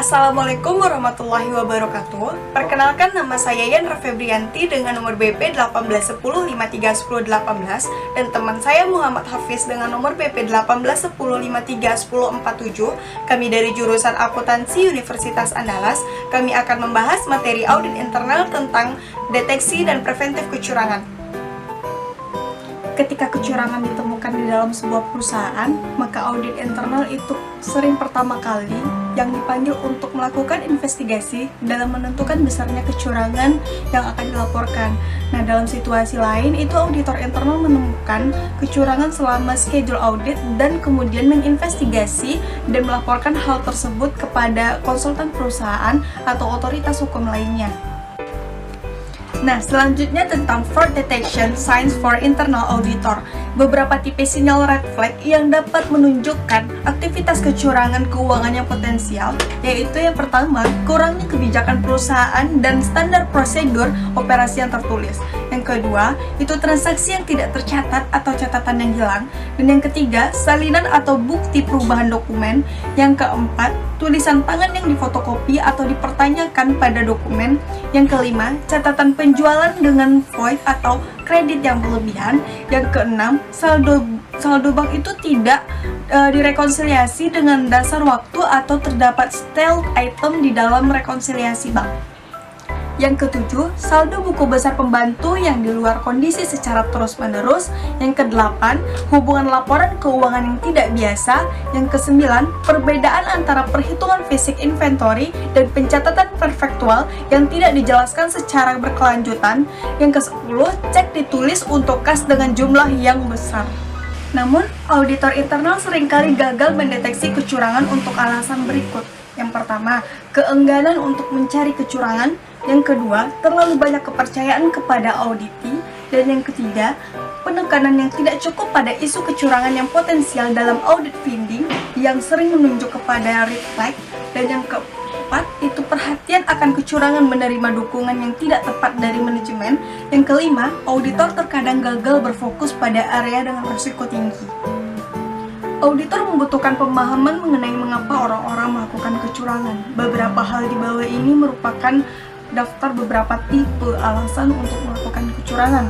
Assalamualaikum warahmatullahi wabarakatuh. Perkenalkan, nama saya Yandra Febrianti dengan nomor BP 1810531018 dan teman saya Muhammad Hafiz dengan nomor BP 1810531047. Kami dari jurusan Akuntansi Universitas Andalas. Kami akan membahas materi audit internal tentang deteksi dan preventif kecurangan. Ketika kecurangan ditemukan di dalam sebuah perusahaan, maka audit internal itu sering pertama kali yang dipanggil untuk melakukan investigasi dalam menentukan besarnya kecurangan yang akan dilaporkan. Nah, dalam situasi lain, itu auditor internal menemukan kecurangan selama schedule audit dan kemudian menginvestigasi dan melaporkan hal tersebut kepada konsultan perusahaan atau otoritas hukum lainnya. Nah, selanjutnya tentang fraud detection signs for internal auditor. Beberapa tipe sinyal red flag yang dapat menunjukkan aktivitas kecurangan keuangan yang potensial, yaitu yang pertama, kurangnya kebijakan perusahaan dan standar prosedur operasi yang tertulis. Yang kedua, itu transaksi yang tidak tercatat atau catatan yang hilang. Dan yang ketiga, salinan atau bukti perubahan dokumen. Yang keempat, tulisan tangan yang difotokopi atau dipertanyakan pada dokumen. Yang kelima, catatan penjualan dengan void atau kredit yang berlebihan. Yang keenam, saldo bank itu tidak direkonsiliasi dengan dasar waktu atau terdapat stale item di dalam rekonsiliasi bank. Yang ketujuh, saldo buku besar pembantu yang di luar kondisi secara terus-menerus. Yang kedelapan, hubungan laporan keuangan yang tidak biasa. Yang kesembilan, perbedaan antara perhitungan fisik inventory dan pencatatan perfektual yang tidak dijelaskan secara berkelanjutan. Yang kesepuluh, cek ditulis untuk kas dengan jumlah yang besar. Namun, auditor internal seringkali gagal mendeteksi kecurangan untuk alasan berikut. Yang pertama, keengganan untuk mencari kecurangan. Yang kedua, terlalu banyak kepercayaan kepada auditi. Dan yang ketiga, penekanan yang tidak cukup pada isu kecurangan yang potensial dalam audit finding yang sering menunjuk kepada red flag. Dan yang keempat, itu perhatian akan kecurangan menerima dukungan yang tidak tepat dari manajemen. Yang kelima, auditor terkadang gagal berfokus pada area dengan risiko tinggi. Auditor membutuhkan pemahaman mengenai mengapa orang-orang melakukan kecurangan. Beberapa hal di bawah ini merupakan daftar beberapa tipe alasan untuk melakukan kecurangan.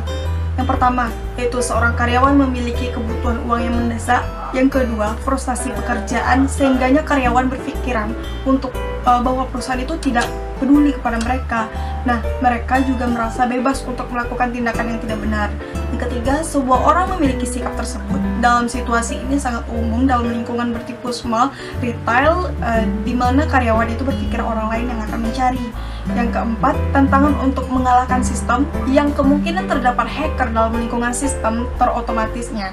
Yang pertama, yaitu seorang karyawan memiliki kebutuhan uang yang mendesak. Yang kedua, frustasi pekerjaan sehingganya karyawan berpikiran untuk bahwa perusahaan itu tidak peduli kepada mereka. Nah, mereka juga merasa bebas untuk melakukan tindakan yang tidak benar. Yang ketiga, sebuah orang memiliki sikap tersebut. Dalam situasi ini sangat umum dalam lingkungan bertipe small retail, di mana karyawan itu berpikir orang lain yang akan mencari. Yang keempat, tantangan untuk mengalahkan sistem yang kemungkinan terdapat hacker dalam lingkungan sistem terotomatisnya.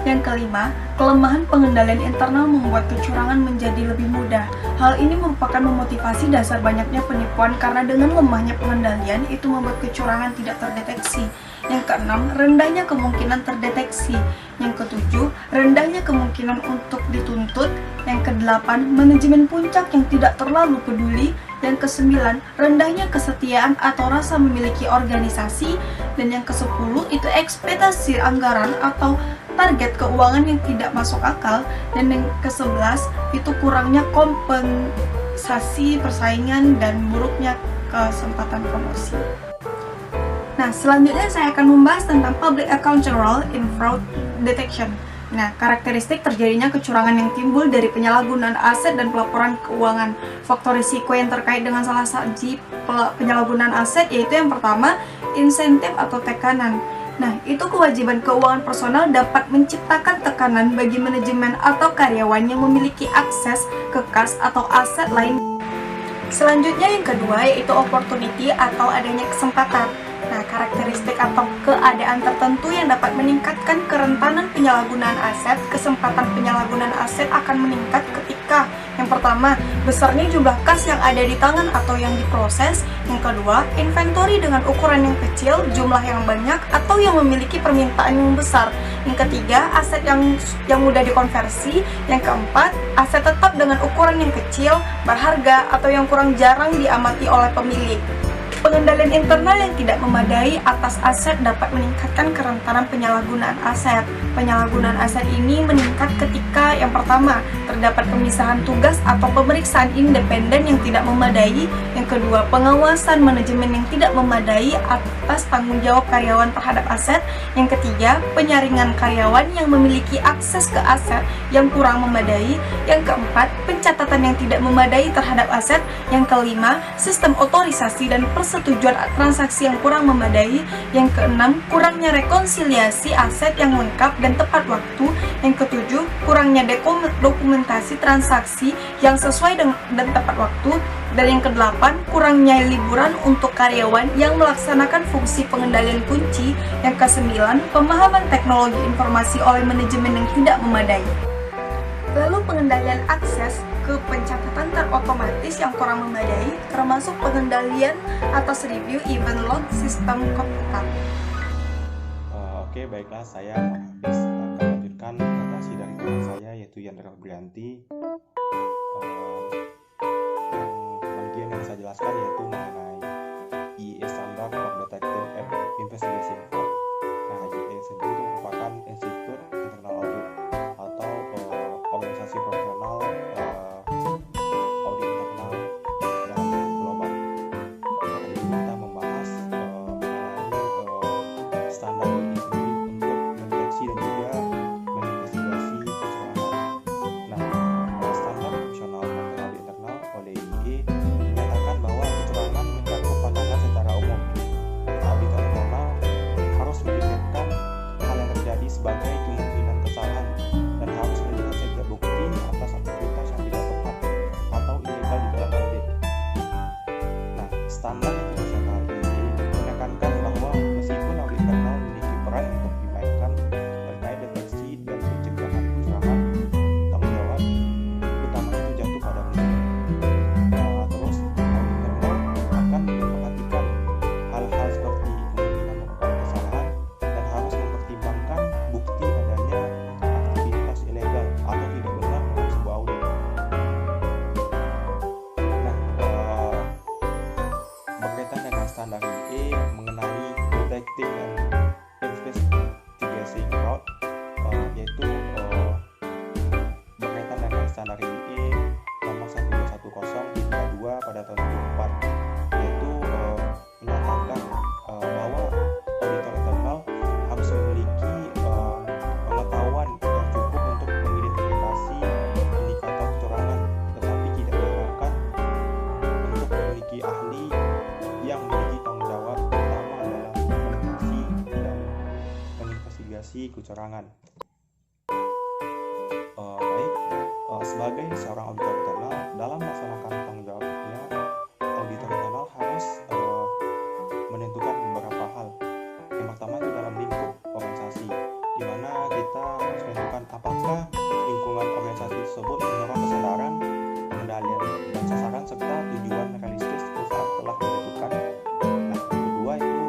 Yang kelima, kelemahan pengendalian internal membuat kecurangan menjadi lebih mudah. Hal ini merupakan memotivasi dasar banyaknya penipuan karena dengan lemahnya pengendalian itu membuat kecurangan tidak terdeteksi. Yang keenam, rendahnya kemungkinan terdeteksi. Yang ketujuh, rendahnya kemungkinan untuk dituntut. Yang kedelapan, manajemen puncak yang tidak terlalu peduli. Yang kesembilan, rendahnya kesetiaan atau rasa memiliki organisasi. Dan yang kesepuluh, itu ekspektasi anggaran atau target keuangan yang tidak masuk akal. Dan yang ke-11, itu kurangnya kompensasi persaingan dan buruknya kesempatan promosi. Nah, selanjutnya saya akan membahas tentang public accounting role in fraud detection. Nah, karakteristik terjadinya kecurangan yang timbul dari penyalahgunaan aset dan pelaporan keuangan. Faktor risiko yang terkait dengan salah satu penyalahgunaan aset yaitu yang pertama, insentif atau tekanan. Nah, itu kewajiban keuangan personal dapat menciptakan tekanan bagi manajemen atau karyawan yang memiliki akses ke kas atau aset lain. Selanjutnya yang kedua yaitu opportunity atau adanya kesempatan. Nah, karakteristik atau keadaan tertentu yang dapat meningkatkan kerentanan penyalahgunaan aset. Kesempatan penyalahgunaan aset akan meningkat ketika yang pertama, besarnya jumlah kas yang ada di tangan atau yang diproses. Yang kedua, inventory dengan ukuran yang kecil, jumlah yang banyak, atau yang memiliki permintaan yang besar. Yang ketiga, aset yang mudah dikonversi. Yang keempat, aset tetap dengan ukuran yang kecil, berharga, atau yang kurang jarang diamati oleh pemilik. Pengendalian internal yang tidak memadai atas aset dapat meningkatkan kerentanan penyalahgunaan aset. Penyalahgunaan aset ini meningkat ketika yang pertama, terdapat pemisahan tugas atau pemeriksaan independen yang tidak memadai. Yang kedua, pengawasan manajemen yang tidak memadai atas tanggung jawab karyawan terhadap aset. Yang ketiga, penyaringan karyawan yang memiliki akses ke aset yang kurang memadai. Yang keempat, pencatatan yang tidak memadai terhadap aset. Yang kelima, sistem otorisasi dan persetujuan transaksi yang kurang memadai. Yang keenam, kurangnya rekonsiliasi aset yang lengkap dan tepat waktu. Yang ketujuh, kurangnya dokumentasi transaksi yang sesuai dan tepat waktu. Dan yang kedelapan, kurangnya liburan untuk karyawan yang melaksanakan fungsi pengendalian kunci. Yang kesembilan, pemahaman teknologi informasi oleh manajemen yang tidak memadai. Lalu pengendalian akses ke pencatatan terotomatis yang kurang memadai, termasuk pengendalian atas review event log sistem komputer. Oke, baiklah, saya habis akan melanjutkan presentasi dari teman saya yaitu Yandra Brianti. Bagian yang saya jelaskan yaitu mengenai IE Standard for Detecting and Investigating Fraud. Nah, IE sendiri itu merupakan Institut Internal Audit atau organisasi profesional audit internal dalam global. Nah, kita membahas mengenai standar ini sendiri untuk mendeteksi dan juga menginvestigasi kecurangan. Nah, standar profesional audit internal (ODIE) menyatakan bahwa kecurangan mencakup pandangan secara umum. Audit internal harus memikirkan hal yang terjadi sebagai kemungkinan kesalahan dan harus melihat setiap bukti atas aktivitas yang tidak tepat atau ilegal di dalam audit. Nah, standar internasional ini menekankan bahwa meskipun audit internal memiliki peran untuk dimainkan terkait deteksi dan pencegahan kecurangan, tanggung jawab utamanya itu jatuh pada manajemen. Terus audit internal akan memperhatikan hal-hal seperti kemungkinan melakukan kesalahan dan harus mempertimbangkan bukti adanya aktivitas ilegal atau tidak benar dalam sebuah audit. Nah, berkaitan dengan standar IE mengenai detecting and investigating fraud, yaitu berkaitan dengan standar IE nomor 1210/2 pada tahun 2004, yaitu menyatakan bahwa auditor internal harus memiliki pengetahuan yang cukup untuk mengidentifikasi indikator kecurangan, tetapi tidak diharapkan untuk memiliki ahli yang memiliki tanggung jawab utama dalam mendeteksi dan menginvestigasi kecurangan. Baik, sebagai seorang auditor internal dalam melaksanakan tanggung jawabnya, auditor internal harus menentukan beberapa hal. Yang pertama itu dalam lingkup organisasi, di mana kita harus menentukan apakah lingkungan organisasi tersebut mendorong kesadaran, pengendalian dan sasaran serta tujuan realistis perusahaan telah ditentukan. Nah, yang kedua itu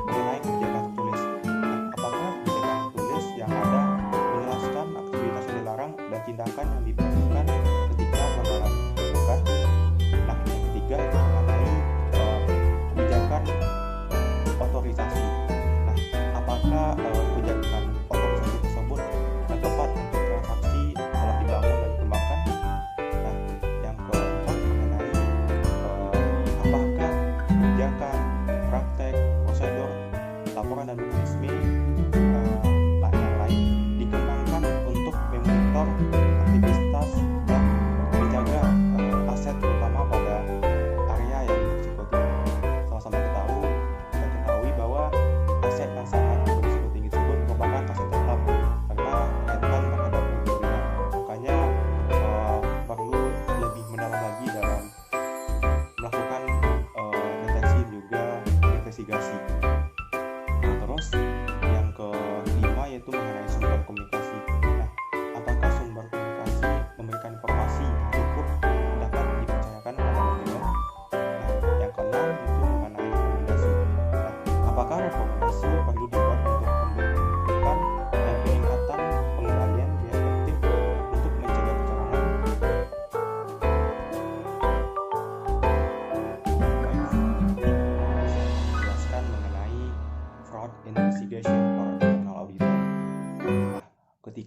mengenai kebijakan tertulis. Nah, apakah kebijakan tertulis yang ada menjelaskan aktivitas yang dilarang dan tindakan yang diperlukan ketika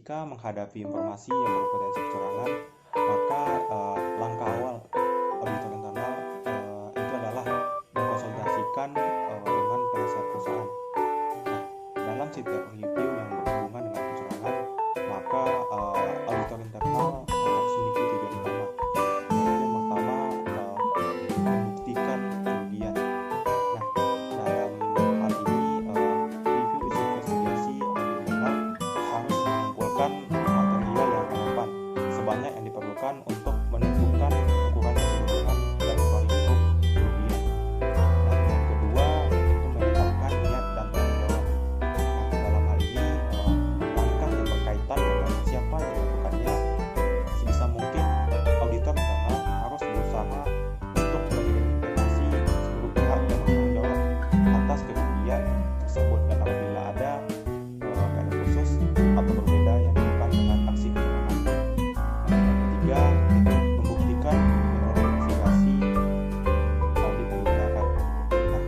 Jika menghadapi informasi yang berpotensi kecurangan, maka langkah awal auditor internal itu adalah mengkonsultasikan dengan penasihat perusahaan. Nah, dalam setiap review yang berhubungan dengan kecurangan, maka auditor internal harus memiliki tujuan utama, yaitu yang pertama membuktikan kerugian. Nah, dalam hal ini review investigasi audit internal harus mengumpulkan material yang relevan sebanyak yang diperlukan untuk menentukan ukuran keseluruhan dan ruang lingkup kerugian. Nah, yang kedua itu menetapkan niat dan tanggung jawab. Nah, dalam hal ini langkah yang berkaitan dengan siapa yang melakukannya, sebisa mungkin auditor internal harus berusaha untuk mengidentifikasi seluruh pihak yang bertanggung jawab atas kerugian tersebut, dan apabila ada keadaan khusus atau berbeda yang dilakukan dengan aksi kecurangan. Nah, yang ketiga itu membuktikan metode investigasi audit yang digunakan. Nah,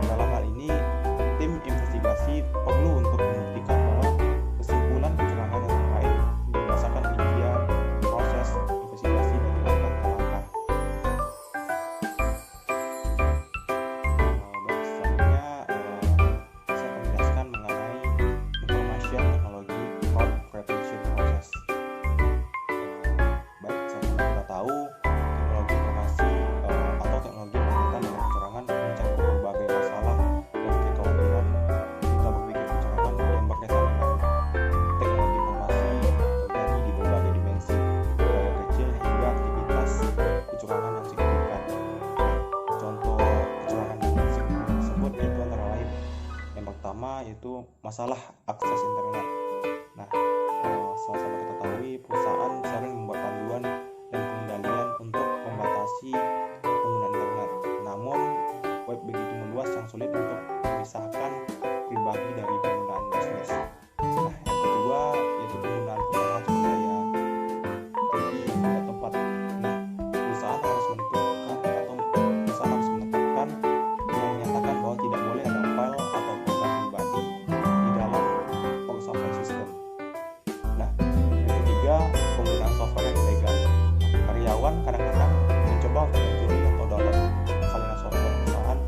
dalam hal ini tim investigasi perlu untuk membuktikan bahwa kesimpulan kecurangan yang terkait berdasarkan rincian proses investigasi dari langkah ke langkah. Baik, selanjutnya saya akan menjelaskan mengenai information technology fraud prevention process. Baik, seperti kita tahu, teknologi informasi atau teknologi berkaitan dengan kecurangan mencakup berbagai masalah dan kekhawatiran kita berpikir kecurangan yang berkaitan dengan teknologi informasi terjadi di berbagai dimensi, dari kecil hingga aktivitas kecurangan yang signifikan. Contoh kecurangan yang signifikan tersebut itu antara lain, yang pertama yaitu masalah akses internet. Nah, sama-sama kita ketahui perusahaan sering membuat panduan dan pengendalian untuk membatasi penggunaan internet. Namun, web begitu meluas yang sulit untuk memisahkan pribadi dari penggunaan bisnis. Nah, yang kedua yaitu penggunaan perusahaan sumber daya TI yang tidak tepat. Nah, perusahaan harus menetapkan yang menyatakan bahwa tidak boleh ada file atau program pribadi di dalam power supply system. Nah, yang ketiga penggunaan software yang ilegal. Nah, karyawan kadang-kadang mencoba untuk mencuri atau download salinan software perusahaan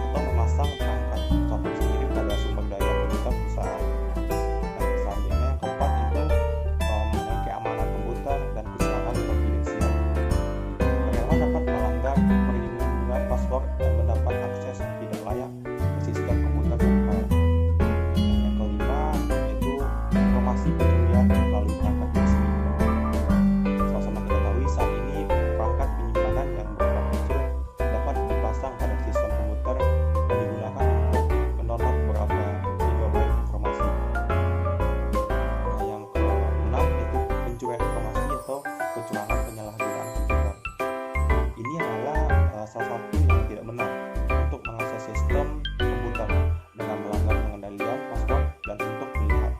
atau memasang perangkat software sendiri pada sumber daya komputer perusahaan. Nah, selanjutnya yang keempat itu mengenai keamanan komputer dan keselamatan konfidensial. Karyawan dapat melanggar perlindungan password dan mendapat akses yang tidak layak ke sistem komputer dan file. Nah, yang kelima yaitu informasi pencurian melalui perangkat USB. Sama-sama kita ketahui saat ini perangkat penyimpanan yang berukuran kecil dapat dipasang pada sistem komputer dan digunakan untuk mendownload beberapa gigabyte informasi. Nah, yang keenam itu pencurian informasi atau kecurangan penyalahgunaan komputer. Ini adalah salah satu yang tidak benar untuk mengakses sistem komputer dengan melanggar pengendalian password dan untuk melihat,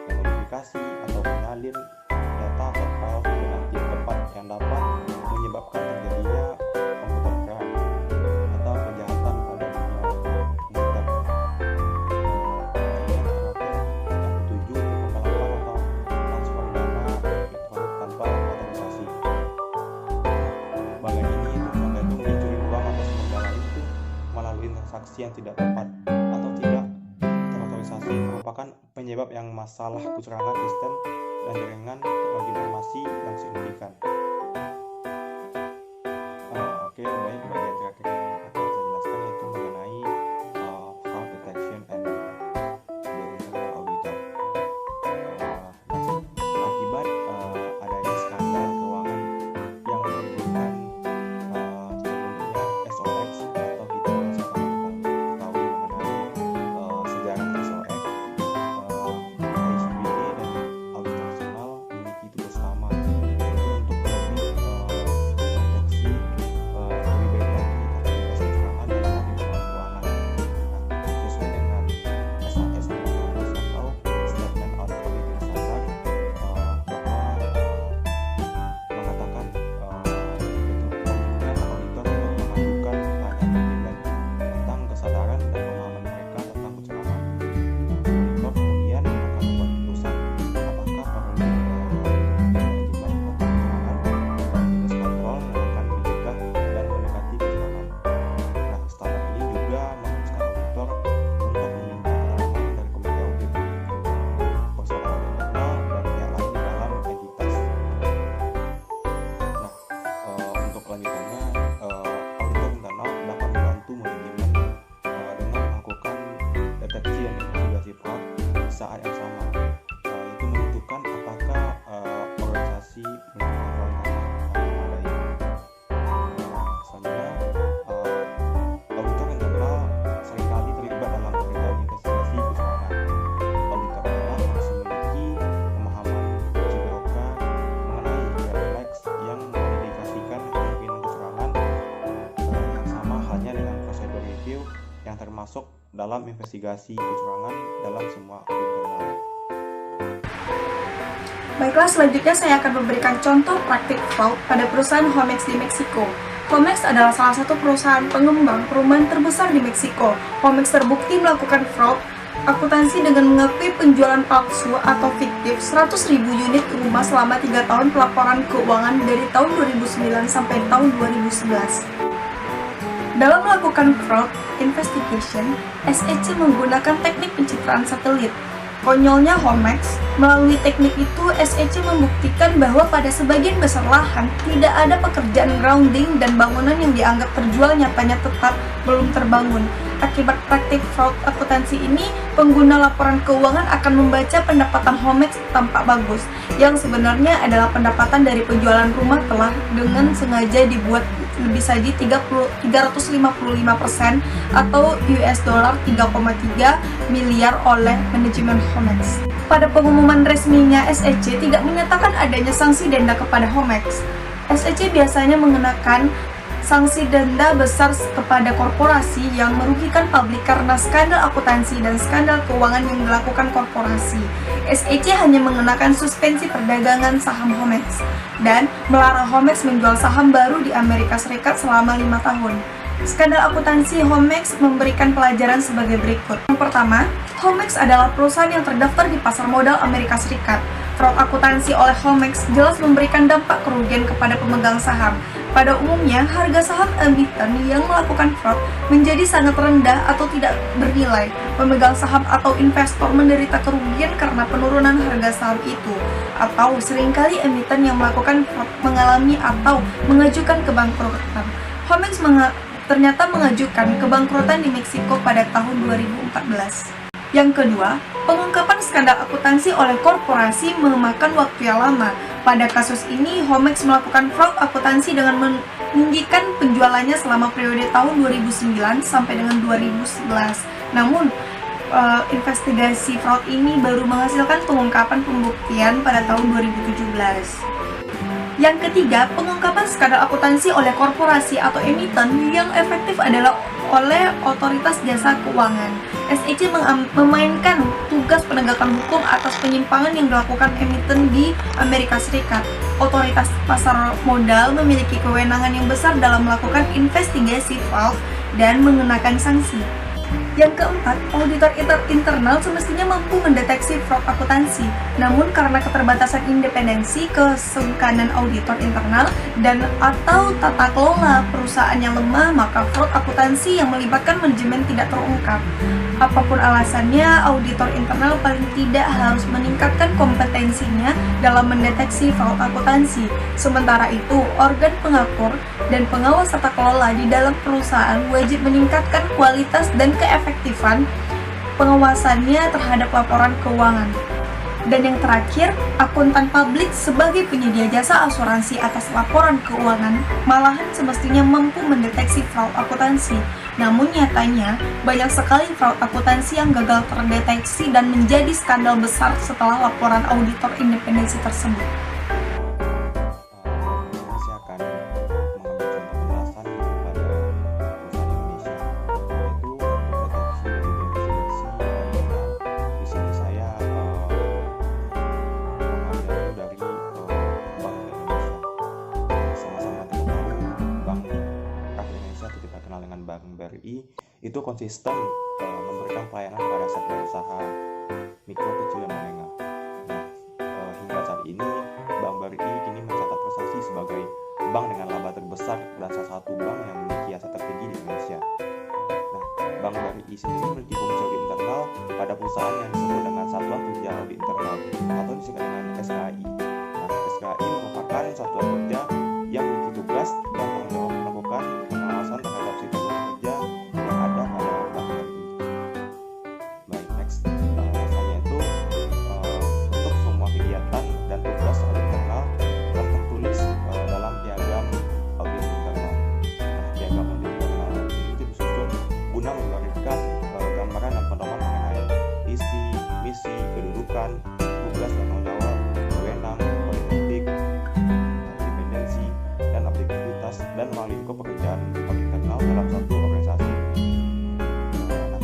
memodifikasi atau menyalin data atau file ke dalam tiap tempat yang dapat menyebabkan terjadinya computer crime atau kejahatan pada dunia komputer. Kemudian terakhir yang ketujuh itu penggelapan atau transfer dana elektronik tanpa otorisasi. Bagian ini itu contohnya itu mencuri uang atau sumber dana itu melalui transaksi yang tidak tepat atau tidak terotorisasi merupakan penyebab yang masalah kecurangan sistem dan jaringan teknologi informasi yang signifikan. Oke, baik, bagian terakhir yang akan saya jelaskan yaitu mengenai fraud detection and the internal auditor. Akibat adanya skandal keuangan yang menimbulkan terbentuknya SOX atau kita sama-sama ketahui mengenai sejarah SOX, ICBA dan auditor nasional memiliki tugas utama yaitu untuk masuk dalam investigasi kecurangan dalam semua audit internal. Baiklah, selanjutnya saya akan memberikan contoh praktik fraud pada perusahaan Homex di Meksiko. Homex adalah salah satu perusahaan pengembang perumahan terbesar di Meksiko. Homex terbukti melakukan fraud akuntansi dengan mengakui penjualan palsu atau fiktif 100.000 unit rumah selama 3 tahun pelaporan keuangan dari tahun 2009 sampai tahun 2011. Dalam melakukan fraud investigation, SEC menggunakan teknik pencitraan satelit. Konyolnya Homex, melalui teknik itu SEC membuktikan bahwa pada sebagian besar lahan tidak ada pekerjaan grounding dan bangunan yang dianggap terjual nyatanya tetap belum terbangun. Akibat praktik fraud akuntansi ini, pengguna laporan keuangan akan membaca pendapatan Homex tampak bagus, yang sebenarnya adalah pendapatan dari penjualan rumah telah dengan sengaja dibuat lebih saja 355% atau US dollar 3,3 miliar oleh manajemen Homex. Pada pengumuman resminya, SEC tidak menyatakan adanya sanksi denda kepada Homex. SEC biasanya mengenakan sanksi denda besar kepada korporasi yang merugikan publik karena skandal akuntansi dan skandal keuangan yang dilakukan korporasi. SEC hanya mengenakan suspensi perdagangan saham Homex dan melarang Homex menjual saham baru di Amerika Serikat selama 5 tahun. Skandal akuntansi Homex memberikan pelajaran sebagai berikut. Yang pertama, Homex adalah perusahaan yang terdaftar di pasar modal Amerika Serikat. Fraud akuntansi oleh Homex jelas memberikan dampak kerugian kepada pemegang saham. Pada umumnya, harga saham emiten yang melakukan fraud menjadi sangat rendah atau tidak bernilai. Pemegang saham atau investor menderita kerugian karena penurunan harga saham itu. Atau seringkali emiten yang melakukan fraud mengalami atau mengajukan kebangkrutan. Homex ternyata mengajukan kebangkrutan di Meksiko pada tahun 2014. Yang kedua, pengungkapan skandal akuntansi oleh korporasi memakan waktu yang lama. Pada kasus ini, Homex melakukan fraud akuntansi dengan meninggikan penjualannya selama periode tahun 2009 sampai dengan 2011. Namun, investigasi fraud ini baru menghasilkan pengungkapan pembuktian pada tahun 2017. Yang ketiga, pengungkapan skandal akuntansi oleh korporasi atau emiten yang efektif adalah oleh otoritas jasa keuangan. SEC memainkan tugas penegakan hukum atas penyimpangan yang dilakukan emiten di Amerika Serikat. Otoritas pasar modal memiliki kewenangan yang besar dalam melakukan investigasi fraud dan mengenakan sanksi. Yang keempat, auditor internal semestinya mampu mendeteksi fraud akuntansi. Namun karena keterbatasan independensi, kesungkanan auditor internal, dan atau tata kelola perusahaan yang lemah, maka fraud akuntansi yang melibatkan manajemen tidak terungkap. Apapun alasannya, auditor internal paling tidak harus meningkatkan kompetensinya dalam mendeteksi fraud akuntansi. Sementara itu, organ pengatur dan pengawas tata kelola di dalam perusahaan wajib meningkatkan kualitas dan keefektifan pengawasannya terhadap laporan keuangan. Dan yang terakhir, akuntan publik sebagai penyedia jasa asuransi atas laporan keuangan malahan semestinya mampu mendeteksi fraud akuntansi. Namun nyatanya, banyak sekali fraud akuntansi yang gagal terdeteksi dan menjadi skandal besar setelah laporan auditor independensi tersebut. Saya akan mengambil contoh penjelasan pada perusahaan Indonesia, yaitu untuk deteksi investigasi kriminal. Di sini saya mengambil itu dari Bank Indonesia. Sama-sama kita tahu, Bank Indonesia atau kita kenal dengan Bank BRI itu konsisten memberikan pelayanan kepada sektor usaha mikro, kecil, dan menengah. Nah, hingga saat ini Bank BRI kini mencatat prestasi sebagai bank dengan laba terbesar dan salah satu bank yang memiliki aset tertinggi di Indonesia. Nah, Bank BRI sendiri memiliki komisi audit internal pada perusahaan yang disebut dengan Satuan Kerja Audit Internal atau disingkat dengan SKAI. Nah, SKAI merupakan satuan kerja yang memiliki tugas dan tanggung jawab melakukan pengawasan terhadap situs kerja yang ada pada Bank BRI. Baik, next, rasanya itu untuk semua kegiatan dan tugas audit internal telah tertulis dalam piagam audit internal. Nah, piagam audit internal itu disusun guna memberikan gambaran dan pedoman mengenai isi, misi, kedudukan, tugas dan tanggung jawab, wewenang, politik, independensi, dan aktivitas dan melalui pekerjaan audit internal dalam satu organisasi. Nah,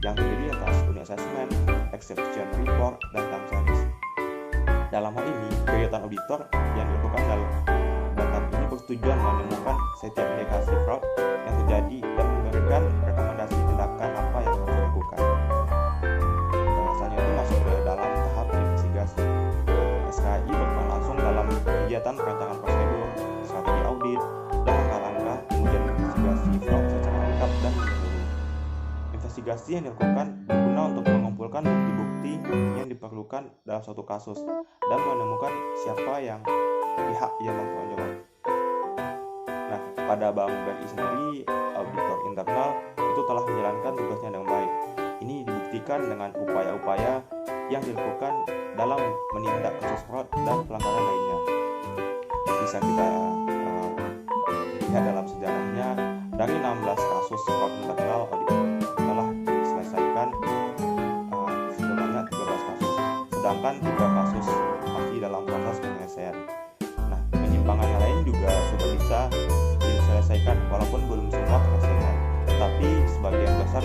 yang terdiri atas unit assessment, exception report, dan time series. Dalam hal ini, kegiatan auditor yang dilakukan dalam tahap ini bertujuan menemukan setiap indikasi fraud yang terjadi dan memberikan rekomendasi tindakan apa yang harus dilakukan. Bahasanya itu masuk ke dalam tahap investigasi. SKI berperan langsung dalam kegiatan perancangan prosedur, strategi audit, dan langkah-langkah kemudian investigasi fraud secara lengkap dan menyeluruh. Investigasi yang dilakukan berguna untuk mengumpulkan bukti-bukti yang diperlukan dalam suatu kasus dan menemukan siapa yang pihak yang bertanggung jawab. Nah, pada Bank BRI sendiri, auditor internal itu telah menjalankan tugasnya dengan baik. Ini dibuktikan dengan upaya-upaya yang dilakukan dalam menindak kasus fraud dan pelanggaran lainnya. Bisa kita lihat dalam sejarahnya, dari 16 kasus fraud internal audit telah diselesaikan sebanyak 13 kasus, sedangkan 3 kasus masih dalam proses penyelesaian. Nah, penyimpangan yang lain juga sudah bisa diselesaikan walaupun belum semua terselesaikan, tapi sebagian besar